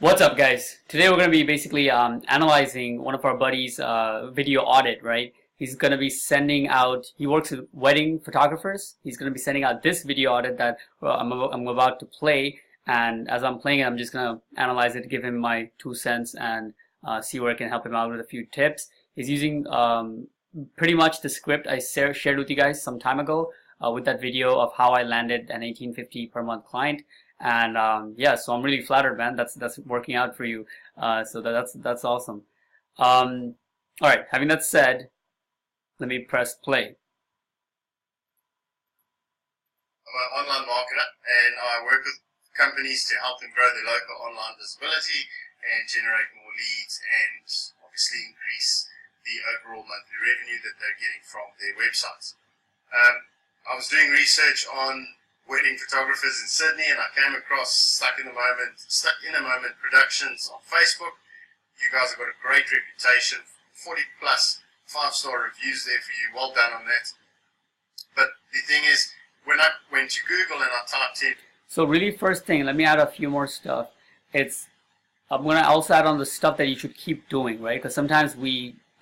What's up, guys? Today we're going to be basically analyzing one of our buddies' video audit, right? He's going to be sending out, he works with wedding photographers. He's going to be sending out this video audit that I'm about to play. And as I'm playing it, I'm just going to analyze it, give him my 2 cents and see where I can help him out with a few tips. He's using pretty much the script I shared with you guys some time ago with that video of how I landed an $18.50 per month client. And yeah, so I'm really flattered, man. That's working out for you. So that's awesome. All right. Having that said, let me press play. I'm an online marketer, and I work with companies to help them grow their local online visibility and generate more leads, and obviously increase the overall monthly revenue that they're getting from their websites. I was doing research on wedding photographers in Sydney, and I came across Stuck in a Moment Productions on Facebook. You guys have got a great reputation, 40 plus 5-star reviews there for you. Well done on that. But the thing is, when I went to Google and I typed in, so really, first thing, let me add a few more stuff. I'm going to also add on the stuff that you should keep doing, right? Because sometimes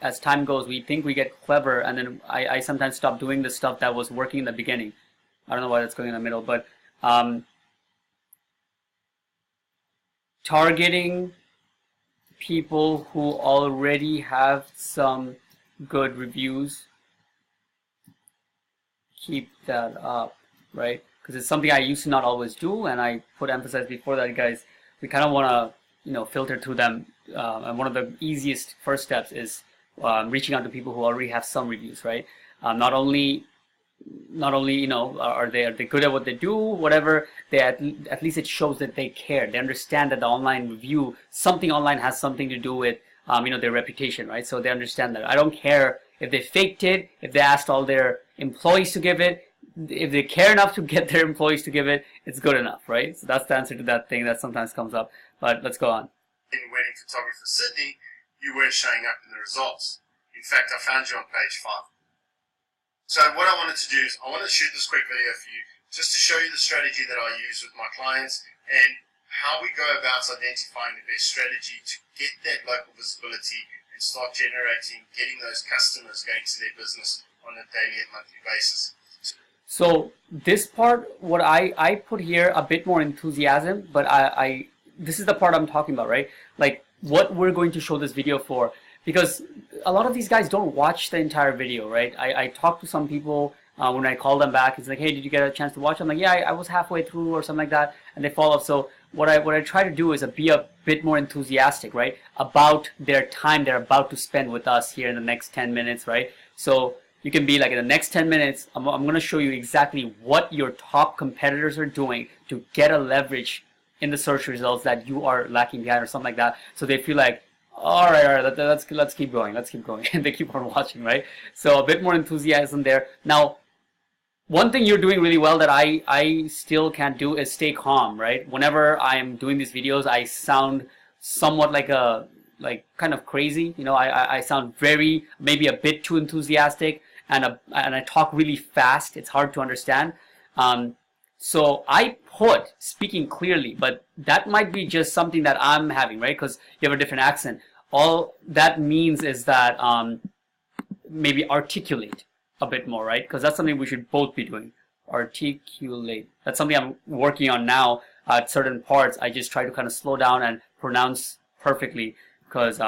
as time goes, we think we get clever, and then I sometimes stop doing the stuff that was working in the beginning. I don't know why that's going in the middle, but targeting people who already have some good reviews, keep that up, right? Because it's something I used to not always do, and I put emphasis before that, guys. We kind of want to, filter through them, and one of the easiest first steps is reaching out to people who already have some reviews, right? Not only are they good at what they do, whatever, they at least it shows that they care. They understand that the online review, something online has something to do with their reputation, right? So they understand that. I don't care if they faked it, if they asked all their employees to give it. If they care enough to get their employees to give it, it's good enough, right? So that's the answer to that thing that sometimes comes up. But let's go on. in Wedding Photographer Sydney, you weren't showing up in the results. In fact, I found you on page 5. So what I wanted to do is I want to shoot this quick video for you just to show you the strategy that I use with my clients and how we go about identifying the best strategy to get that local visibility and start getting those customers going to their business on a daily and monthly basis. So this part, what I put here a bit more enthusiasm, but this is the part I'm talking about, right? Like what we're going to show this video for. Because a lot of these guys don't watch the entire video, right? I talk to some people when I call them back. It's like, hey, did you get a chance to watch? I'm like, yeah, I was halfway through or something like that, and they fall off. So what I try to do is be a bit more enthusiastic, right, about their time they're about to spend with us here in the next 10 minutes, right? So you can be like, in the next 10 minutes, I'm going to show you exactly what your top competitors are doing to get a leverage in the search results that you are lacking behind or something like that. So they feel like, all right, let's keep going, and they keep on watching, right? So a bit more enthusiasm there. Now, one thing you're doing really well that I still can't do is stay calm, right? Whenever I'm doing these videos, I sound somewhat like kind of crazy, I sound maybe a bit too enthusiastic, and I talk really fast. It's hard to understand. So I put speaking clearly, but that might be just something that I'm having, right? Because you have a different accent. All that means is that maybe articulate a bit more, right? Because that's something we should both be doing. Articulate. That's something I'm working on now. At certain parts, I just try to kind of slow down and pronounce perfectly, because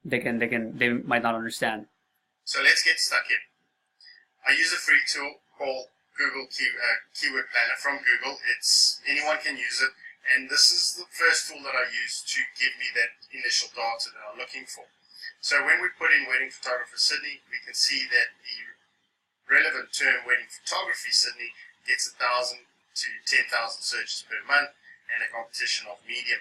they might not understand. So let's get stuck in. I use a free tool called Google Keyword Planner from Google. Anyone can use it, and this is the first tool that I use to give me that initial data that I'm looking for. So when we put in Wedding Photographer Sydney, we can see that the relevant term Wedding Photography Sydney gets 1,000 to 10,000 searches per month, and a competition of medium.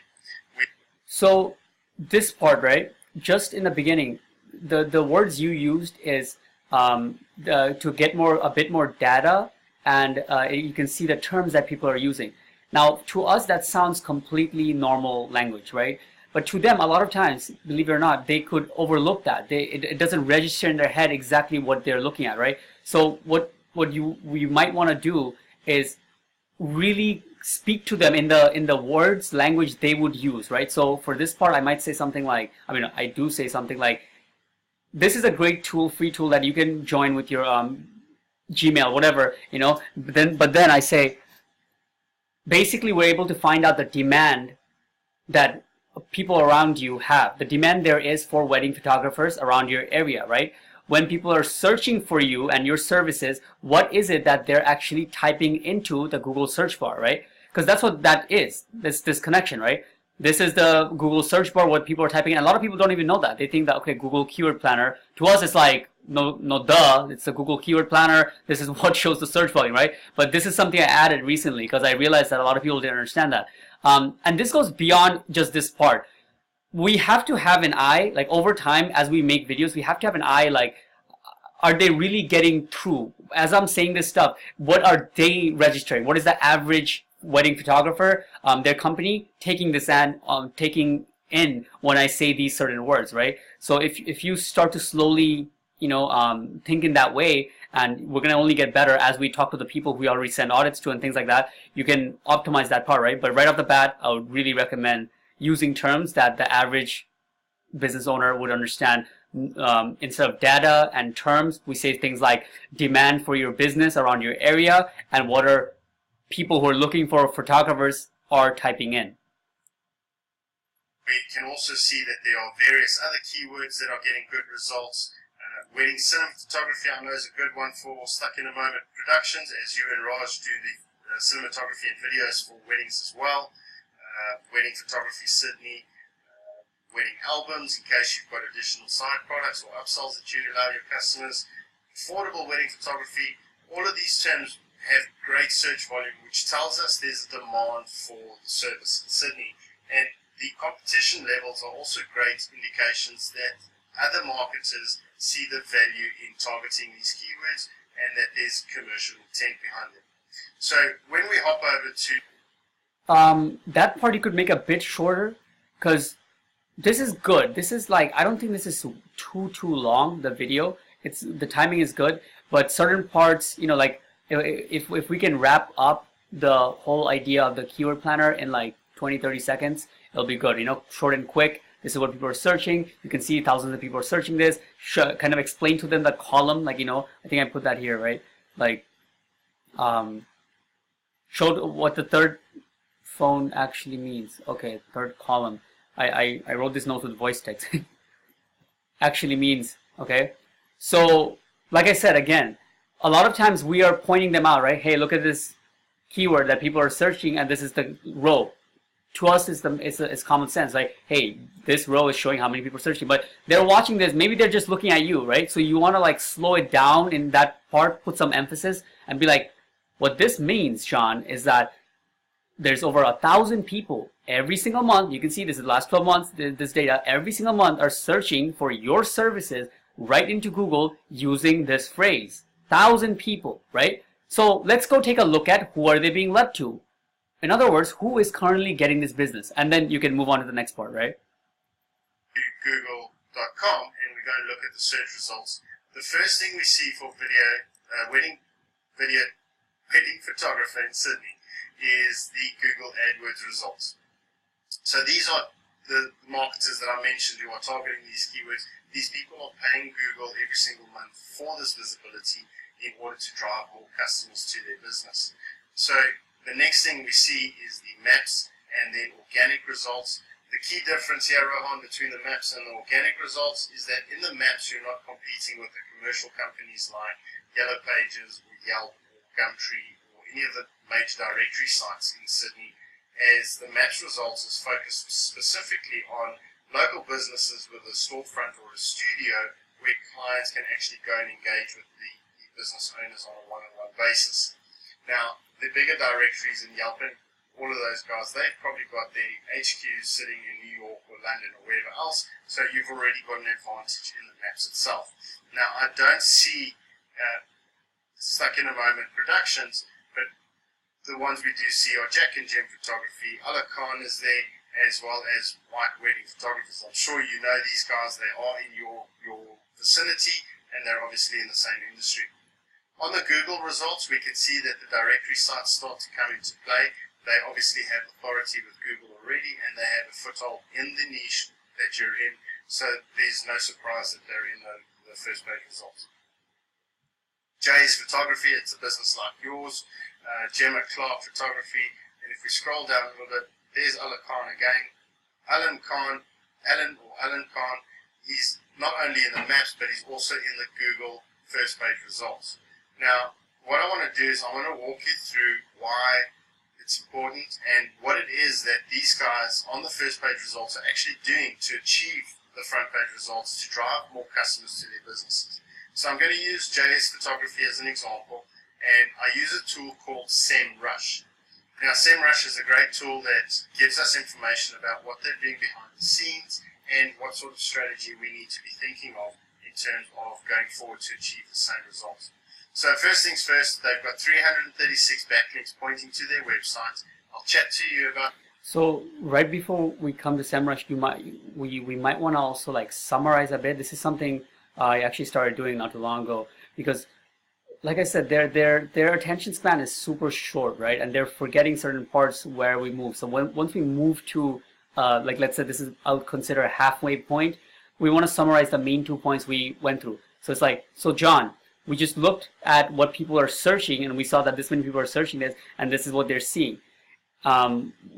So this part, right, just in the beginning, the words you used is to get a bit more data, and you can see the terms that people are using. Now, to us, that sounds completely normal language, right? But to them, a lot of times, believe it or not, they could overlook that. It doesn't register in their head exactly what they're looking at, right? So what you might want to do is really speak to them in the words language they would use, right? So for this part, I might say something like, I mean, I do say something like, this is a great tool, free tool that you can join with your Gmail, whatever, you know. But then I say, basically, we're able to find out the demand that people around you have. The demand there is for wedding photographers around your area, right? When people are searching for you and your services, what is it that they're actually typing into the Google search bar, right? Because that's what that is, this connection, right? This is the Google search bar, what people are typing in. A lot of people don't even know that. They think that, okay, Google Keyword Planner. To us, it's like, no, duh, it's the Google Keyword Planner. This is what shows the search volume, right? But this is something I added recently because I realized that a lot of people didn't understand that. And this goes beyond just this part. We have to have an eye, like over time, as we make videos, we have to have an eye, like, are they really getting through? As I'm saying this stuff, what are they registering? What is the average wedding photographer, their company, taking this and taking in when I say these certain words, right? So if you start to slowly, you know, think in that way, and we're gonna only get better as we talk to the people we already send audits to and things like that, you can optimize that part, right? But right off the bat, I would really recommend using terms that the average business owner would understand. Instead of data and terms, we say things like demand for your business around your area and what are people who are looking for photographers are typing in. We can also see that there are various other keywords that are getting good results. Wedding cinematography, I know, is a good one for Stuck in a Moment Productions, as you and Raj do the cinematography and videos for weddings as well. Wedding Photography Sydney, wedding albums, in case you've got additional side products or upsells that you allow your customers. Affordable wedding photography, all of these terms have great search volume, which tells us there's a demand for the service in Sydney. And the competition levels are also great indications that other marketers see the value in targeting these keywords and that there's commercial intent behind them. So when we hop over to that part you could make a bit shorter, because this is good. This is like, I don't think this is too long, the video. It's, the timing is good, but certain parts, you know, like if we can wrap up the whole idea of the keyword planner in like 20-30 seconds, it'll be good, you know, short and quick. This is what people are searching. You can see thousands of people are searching this. Kind of explain to them the column, like, you know, I think I put that here, right? Like, showed what the third phone actually means. Okay, third column. I wrote this note with voice text. Actually means, okay? So, like I said, again, a lot of times we are pointing them out, right? Hey, look at this keyword that people are searching, and this is the row. To us, it's common sense. Like, hey, this row is showing how many people are searching, but they're watching this. Maybe they're just looking at you, right? So you want to like slow it down in that part, put some emphasis, and be like, what this means, Sean, is that there's over 1,000 people every single month. You can see this is the last 12 months, this data, every single month are searching for your services right into Google using this phrase. 1,000 people, right? So let's go take a look at who are they being led to. In other words, who is currently getting this business? And then you can move on to the next part, right? Google.com, and we're going to look at the search results. The first thing we see for wedding photographer in Sydney is the Google AdWords results. So these are the marketers that I mentioned who are targeting these keywords. These people are paying Google every single month for this visibility in order to drive more customers to their business. So the next thing we see is the maps and then organic results. The key difference here, Rohan, between the maps and the organic results is that in the maps you're not competing with the commercial companies like Yellow Pages or Yelp or Gumtree or any of the major directory sites in Sydney, as the maps results is focused specifically on local businesses with a storefront or a studio where clients can actually go and engage with the business owners on a one-on-one basis. Now, the bigger directories in Yelp and all of those guys, they've probably got their HQs sitting in New York or London or wherever else, so you've already got an advantage in the maps itself. Now, I don't see Stuck in a Moment Productions, but the ones we do see are Jack and Jim Photography, Allah Khan is there, as well as White Wedding Photographers. I'm sure you know these guys, they are in your vicinity, and they're obviously in the same industry. On the Google results, we can see that the directory sites start to come into play. they obviously have authority with Google already, and they have a foothold in the niche that you're in, so there's no surprise that they're in the first page results. Jay's Photography, it's a business like yours. Gemma Clark Photography, and if we scroll down a little bit, there's Alan Khan again. Alan Khan, he's not only in the maps, but he's also in the Google first page results. Now, what I want to do is I want to walk you through why it's important and what it is that these guys on the first page results are actually doing to achieve the front page results to drive more customers to their businesses. So I'm going to use JS Photography as an example, and I use a tool called SEMrush. Now, SEMrush is a great tool that gives us information about what they're doing behind the scenes and what sort of strategy we need to be thinking of in terms of going forward to achieve the same results. So first things first, they've got 336 backlinks pointing to their website. I'll chat to you about. So right before we come to SEMrush, we might want to also like summarize a bit. This is something I actually started doing not too long ago, because like I said, their attention span is super short, right? And they're forgetting certain parts where we move. So once we move to like, let's say this is, I would consider a halfway point, we want to summarize the main 2 points we went through. So it's like, so John, we just looked at what people are searching, and we saw that this many people are searching this, and this is what they're seeing.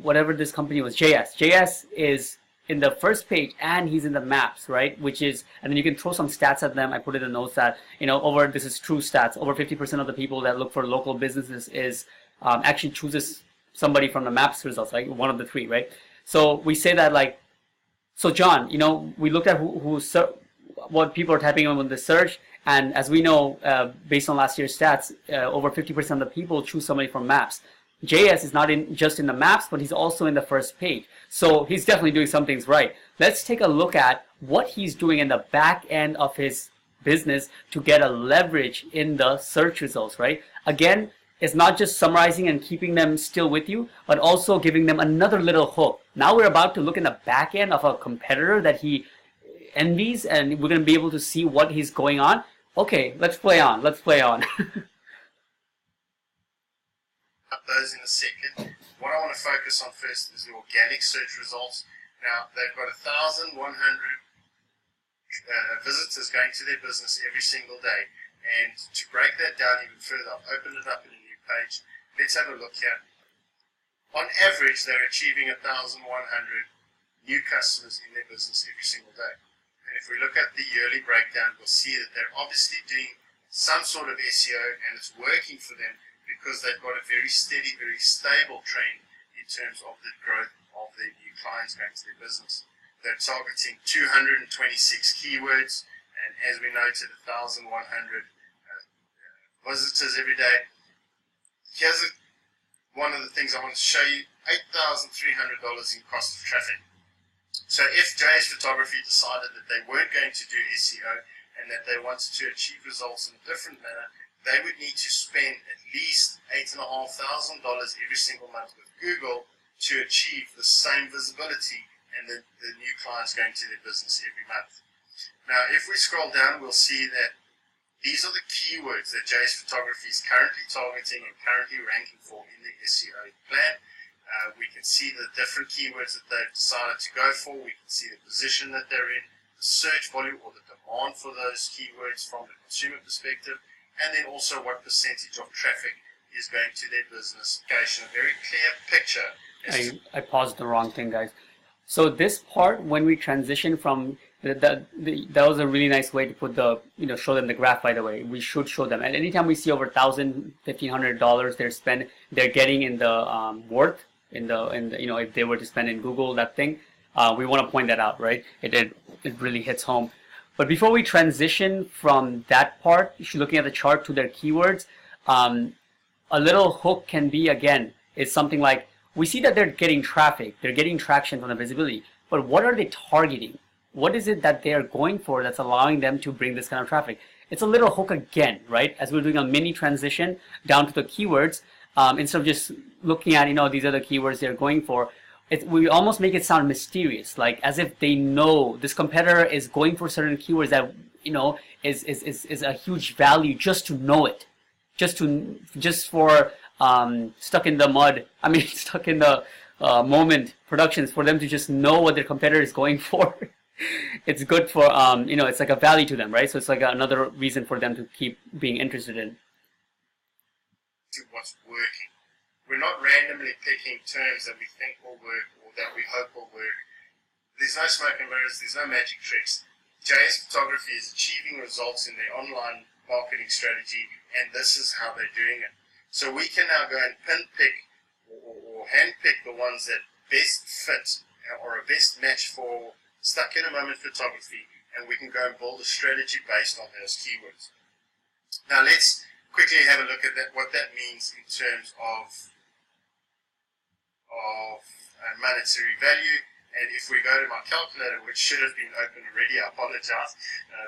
Whatever this company was, JS is in the first page, and he's in the maps, right? Which is, and then you can throw some stats at them. I put it in the notes that, you know, this is true stats. Over 50% of the people that look for local businesses is actually chooses somebody from the maps results, like one of the three, right? So we say that like, so John, you know, we looked at what people are typing in with the search. And as we know, based on last year's stats, over 50% of the people choose somebody from maps. JS is not just in the maps, but he's also in the first page. So he's definitely doing some things right. Let's take a look at what he's doing in the back end of his business to get a leverage in the search results, right? Again, it's not just summarizing and keeping them still with you, but also giving them another little hook. Now we're about to look in the back end of a competitor that he envies, and we're going to be able to see what he's going on. Okay, let's play on. Let's play on. Those in a second. What I want to focus on first is the organic search results. Now, they've got 1,100 visitors going to their business every single day. And to break that down even further, I've opened it up in a new page. Let's have a look here. On average, they're achieving 1,100 new customers in their business every single day. And if we look at the yearly breakdown, we'll see that they're obviously doing some sort of SEO, and it's working for them because they've got a very steady, very stable trend in terms of the growth of their new clients going to their business. They're targeting 226 keywords, and as we noted, 1,100 visitors every day. Here's one of the things I want to show you, $8,300 in cost of traffic. So if JS Photography decided that they weren't going to do SEO and that they wanted to achieve results in a different manner, they would need to spend at least $8,500 every single month with Google to achieve the same visibility and the new clients going to their business every month. Now, if we scroll down, we'll see that these are the keywords that JS Photography is currently targeting and currently ranking for in the SEO plan. We can see the different keywords that they've decided to go for. We can see the position that they're in, the search volume or the demand for those keywords from the consumer perspective, and then also what percentage of traffic is going to their business. A very clear picture. I paused the wrong thing, guys. So this part, when we transition from that was a really nice way to put the, you know, show them the graph. By the way, we should show them, and anytime we see over $1,000, $1,500 they're getting in the worth in the you know, if they were to spend in Google, that thing, we want to point that out, right? It really hits home. But before we transition from that part, if you're looking at the chart to their keywords, a little hook can be, again, is something like, we see that they're getting traffic, they're getting traction from the visibility, but what are they targeting? What is it that they're going for that's allowing them to bring this kind of traffic? It's a little hook again, right? As we're doing a mini transition down to the keywords, instead of just looking at, you know, these are the keywords they're going for, we almost make it sound mysterious, like as if they know this competitor is going for certain keywords that, you know, is a huge value just to know it, just for stuck in the mud. I mean, stuck in the moment productions, for them to just know what their competitor is going for. It's good for it's like a value to them, right? So it's like another reason for them to keep being interested in. To what's working. We're not randomly picking terms that we think will work or that we hope will work. There's no smoke and mirrors, there's no magic tricks. JS Photography is achieving results in their online marketing strategy, and this is how they're doing it. So we can now go and pinpick or handpick the ones that best fit or are best match for stuck in a moment photography, and we can go and build a strategy based on those keywords. Now let's quickly have a look at what that means in terms of monetary value. And if we go to my calculator, which should have been open already, I apologize,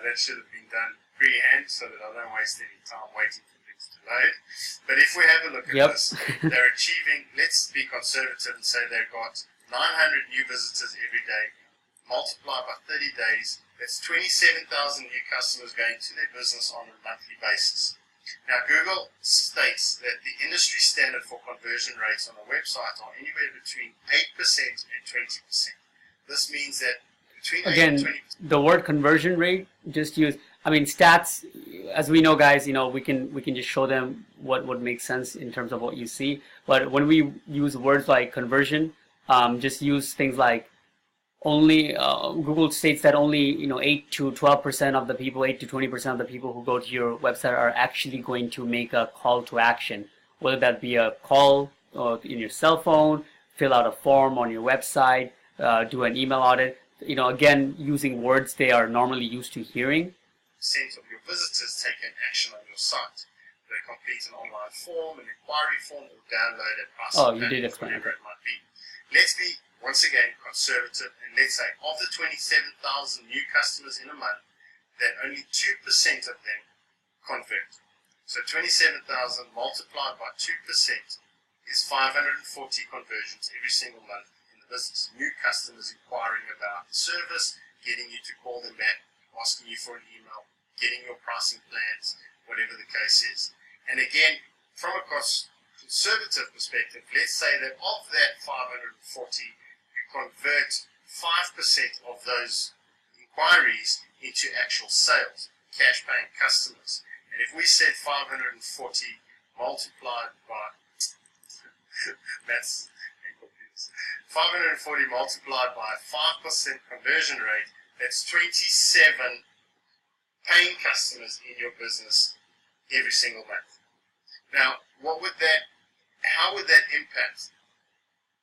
that should have been done freehand so that I don't waste any time waiting for things to load. But if we have a look at this, they're achieving, let's be conservative and say they've got 900 new visitors every day, multiplied by 30 days, that's 27,000 new customers going to their business on a monthly basis. Now, Google states that the industry standard for conversion rates on a website are anywhere between 8% and 20%. This means that between 8 and 20%. The word conversion rate, just use, I mean, stats, as we know, guys, we can just show them what would make sense in terms of what you see. But when we use words like conversion, just use things like only Google states that only 8 to 12% of the people, 8 to 20% of the people who go to your website are actually going to make a call to action, whether that be a call in your cell phone, fill out a form on your website, do an email audit. Again, using words they are normally used to hearing. Percent of your visitors take an action on your site. They complete an online form, an inquiry form, or download a pricing you did explain whatever it might be. Let's be once again conservative, and let's say of the 27,000 new customers in a month, that only 2% of them convert. So 27,000 multiplied by 2% is 540 conversions every single month in the business. New customers inquiring about the service, getting you to call them back, asking you for an email, getting your pricing plans, whatever the case is. And again, from a conservative perspective, let's say that of that 540, convert 5% of those inquiries into actual sales, cash paying customers. And if we said 540 multiplied by that's 540 multiplied by 5% conversion rate, that's 27 paying customers in your business every single month. Now, how would that impact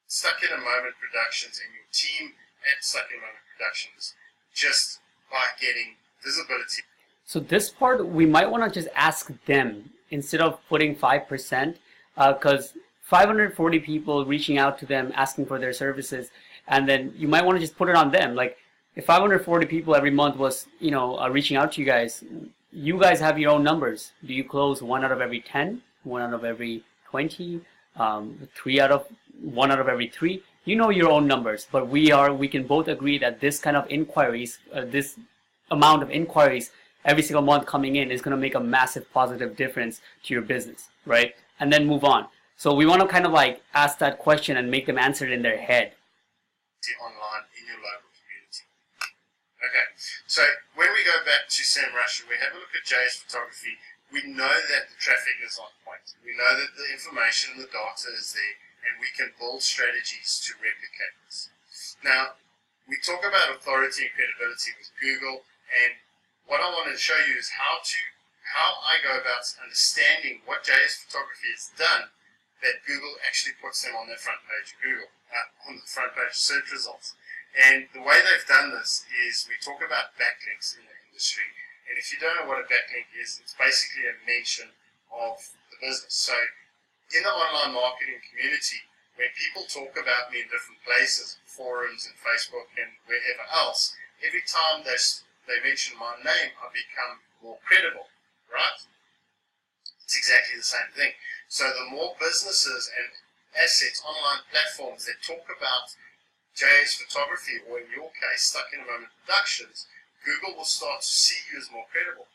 Stuck in a Moment Productions and your team at Stuck in a Moment Productions just by getting visibility? So this part, we might want to just ask them instead of putting 5%, because 540 people reaching out to them, asking for their services, and then you might want to just put it on them. Like, if 540 people every month was, reaching out to you guys have your own numbers. Do you close 1 out of every 10, 1 out of every 20, 1 out of every 3? You know your own numbers, but we can both agree that this kind of inquiries, this amount of inquiries every single month coming in is going to make a massive positive difference to your business, right? And then move on. So we want to kind of like ask that question and make them answer it in their head. Online in your local community. Okay, so when we go back to Sam Rusher, we have a look at JS Photography. We know that the traffic is on point. We know that the information and the data is there, and we can build strategies to replicate this. Now, we talk about authority and credibility with Google, and what I want to show you is how I go about understanding what JS Photography has done that Google actually puts them on their front page of Google, on the front page search results. And the way they've done this is we talk about backlinks in the industry. And if you don't know what a backlink is, it's basically a mention of the business. So in the online marketing community, when people talk about me in different places, forums and Facebook and wherever else, every time they mention my name, I become more credible, right? It's exactly the same thing. So the more businesses and assets, online platforms that talk about JS Photography, or in your case, Stuck in a Moment Productions, Google will start to see you as more credible.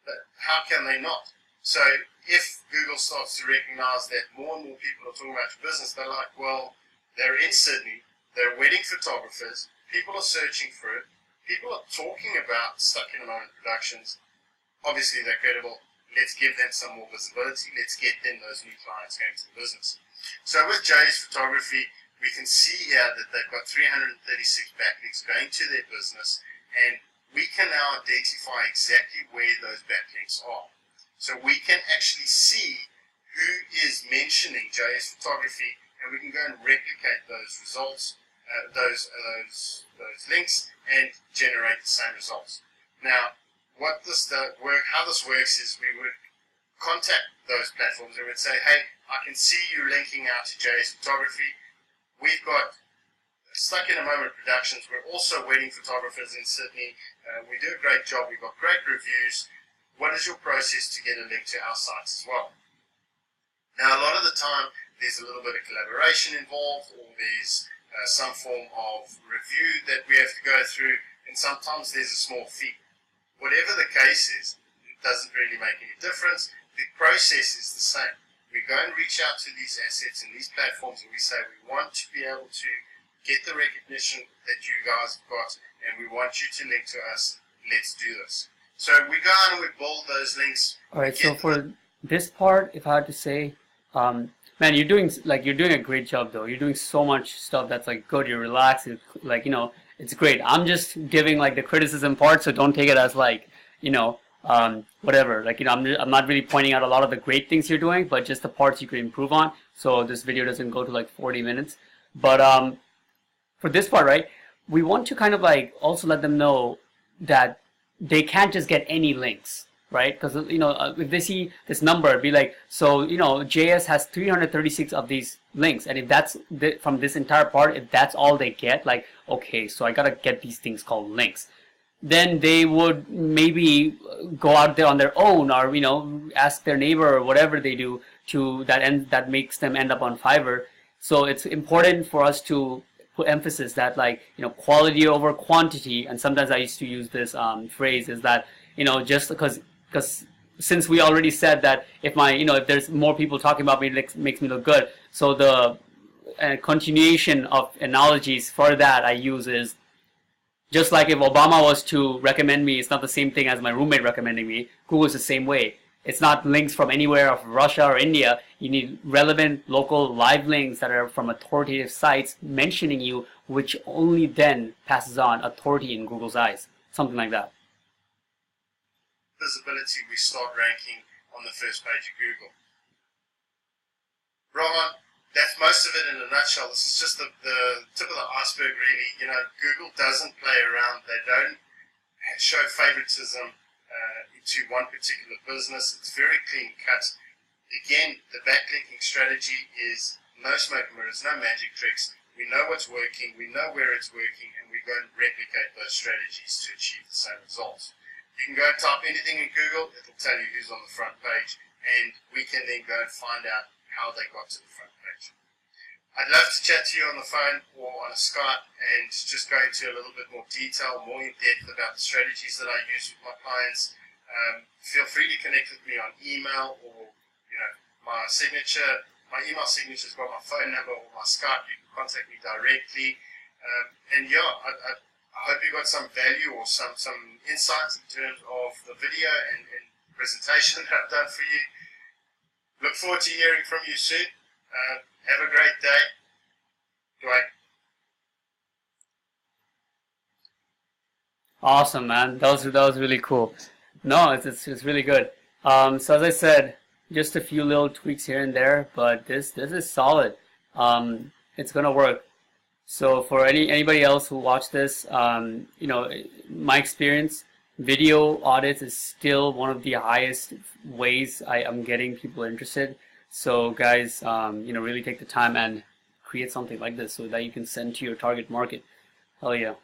But how can they not? So if Google starts to recognize that more and more people are talking about your business, they're like, well, they're in Sydney, they're wedding photographers, people are searching for it, people are talking about Stuck in a Moment Productions, obviously they're credible, let's give them some more visibility, let's get them those new clients going to the business. So with Jay's Photography, we can see here that they've got 336 backlinks going to their business, and we can now identify exactly where those backlinks are. So we can actually see who is mentioning Jay's Photography, and we can go and replicate those results, those links, and generate the same results. Now, how this works is we would contact those platforms and we'd say, hey, I can see you linking out to Jay's Photography. We've got Stuck in a Moment Productions. We're also wedding photographers in Sydney. We do a great job. We've got great reviews. What is your process to get a link to our sites as well? Now, a lot of the time, there's a little bit of collaboration involved, or there's some form of review that we have to go through, and sometimes there's a small fee. Whatever the case is, it doesn't really make any difference. The process is the same. We go and reach out to these assets and these platforms, and we say we want to be able to get the recognition that you guys have got, and we want you to link to us. Let's do this. So we go on and we build those links. All right. So for this part, if I had to say, man, you're doing a great job though. You're doing so much stuff that's like good. You're relaxed. Like, you know, it's great. I'm just giving like the criticism part, so don't take it as like, you know, whatever. Like, you know, I'm not really pointing out a lot of the great things you're doing, but just the parts you could improve on. So this video doesn't go to like 40 minutes. But for this part, right, we want to kind of like also let them know that they can't just get any links, right? Because, you know, if they see this number, it'd be like, so, you know, JS has 336 of these links, and if that's from this entire part, if that's all they get, like, okay, so I gotta get these things called links, then they would maybe go out there on their own, or, you know, ask their neighbor or whatever they do to that makes them end up on Fiverr. So it's important for us to put emphasis that, like, you know, quality over quantity. And sometimes I used to use this phrase, is that, you know, just because since we already said that if there's more people talking about me, it makes me look good. So the continuation of analogies for that I use is, just like if Obama was to recommend me, it's not the same thing as my roommate recommending me. Google is the same way. It's not links from anywhere of Russia or India. You need relevant local live links that are from authoritative sites mentioning you, which only then passes on authority in Google's eyes. Something like that. Visibility, we start ranking on the first page of Google. Roman, that's most of it in a nutshell. This is just the tip of the iceberg, really. You know, Google doesn't play around. They don't show favoritism to one particular business. It's very clean cut. Again, the backlinking strategy is no smoke and mirrors, no magic tricks. We know what's working, we know where it's working, and we go and replicate those strategies to achieve the same results. You can go and type anything in Google, it'll tell you who's on the front page, and we can then go and find out how they got to the front page. I'd love to chat to you on the phone or on a Skype and just go into a little bit more detail, more in depth about the strategies that I use with my clients. Feel free to connect with me on email, or, you know, my email signature's got my phone number, or my Skype. You can contact me directly. And yeah, I hope you got some value or some insights in terms of the video and presentation that I've done for you. Look forward to hearing from you soon. Have a great day. Dwayne. Awesome, man. That was really cool. No, it's really good. So as I said, just a few little tweaks here and there, but this is solid. It's gonna work. So for anybody else who watched this, you know, my experience, video audits is still one of the highest ways I am getting people interested. So guys, you know, really take the time and create something like this so that you can send to your target market. Hell yeah.